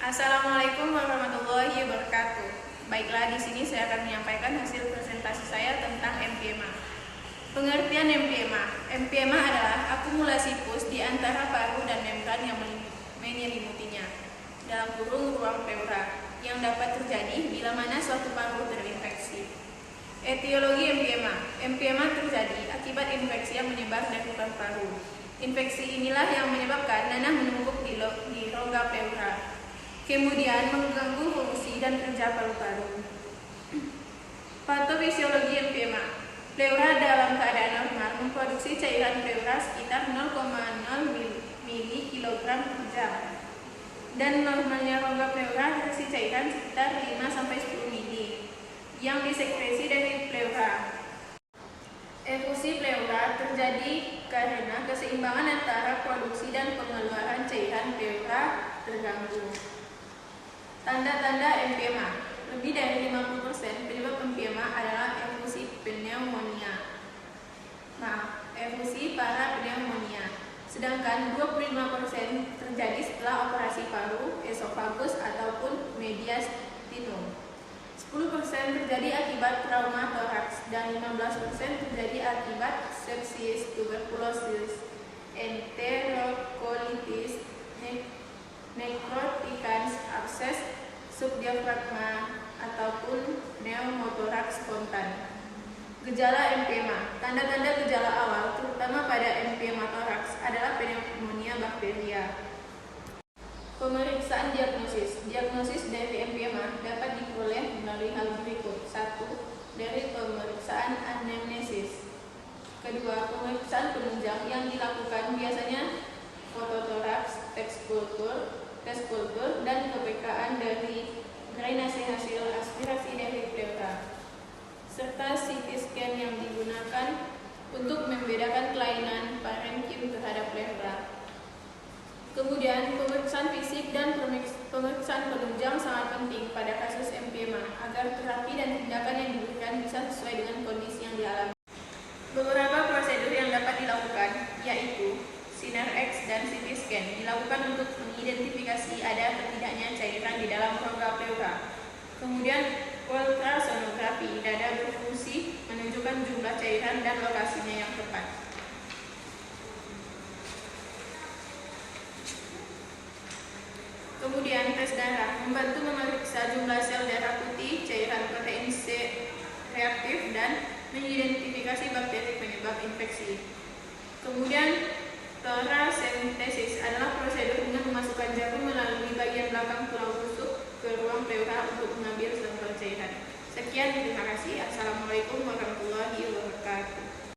Assalamualaikum warahmatullahi wabarakatuh. Baiklah, di sini saya akan menyampaikan hasil presentasi saya tentang empiema. Pengertian empiema. Empiema adalah akumulasi pus di antara paru dan membran yang menyelimutinya, dalam kurung ruang pleura, yang dapat terjadi bila mana suatu paru terinfeksi. Etiologi empiema. Empiema terjadi akibat infeksi yang menyebar dari lubang paru. Infeksi inilah yang menyebabkan nanah menumpuk di rongga pleura, kemudian mengganggu fungsi dan kerja paru-paru. Patofisiologi empiema. Pleura dalam keadaan normal memproduksi cairan pleura sekitar 0,0 mg per jam. Dan normalnya rongga pleura berisi cairan sekitar 5-10 mg yang disekresi dari pleura. Efusi pleura terjadi karena keseimbangan antara produksi dan pengeluaran cairan pleura terganggu. Tanda-tanda empiema. Lebih dari 50% penyebab empiema adalah efusi parapneumonia. Sedangkan 25% terjadi setelah operasi paru, esofagus ataupun mediastinum. 10% terjadi akibat trauma toraks dan 15% terjadi akibat sepsis, tuberkulosis, enterokolitis, nekrotikans, abses subdiafragma ataupun pneumotoraks spontan. Gejala empiema. Tanda-tanda gejala awal terutama pada empiema toraks adalah pneumonia bakteria. Pemeriksaan diagnosis. Diagnosis dari empiema dapat diperoleh melalui hal berikut. 1. Dari pemeriksaan anamnesis. Kedua, pemeriksaan penunjang yang dilakukan biasanya fototoraks, tes kultur, dan kepekaan dari drainase hasil aspirasi dari pleura, serta CT scan yang digunakan untuk membedakan kelainan parenkim terhadap pleura. Kemudian, pemeriksaan fisik dan pemeriksaan penunjang sangat penting pada kasus empiema agar terapi dan tindakan yang diberikan bisa sesuai dengan kondisi yang dialami. Beberapa prosedur yang dapat dilakukan yaitu sinar X dan CT scan dilakukan untuk mengidentifikasi ada atau tidaknya cairan di dalam rongga pleura. Kemudian ultrasonografi dada berfungsi menunjukkan jumlah cairan dan lokasinya yang tepat. Kemudian tes darah membantu memeriksa jumlah sel darah putih, cairan protein C reaktif, dan mengidentifikasi bakteri penyebab infeksi. Kemudian torasentesis adalah prosedur dengan memasukkan jarum melalui bagian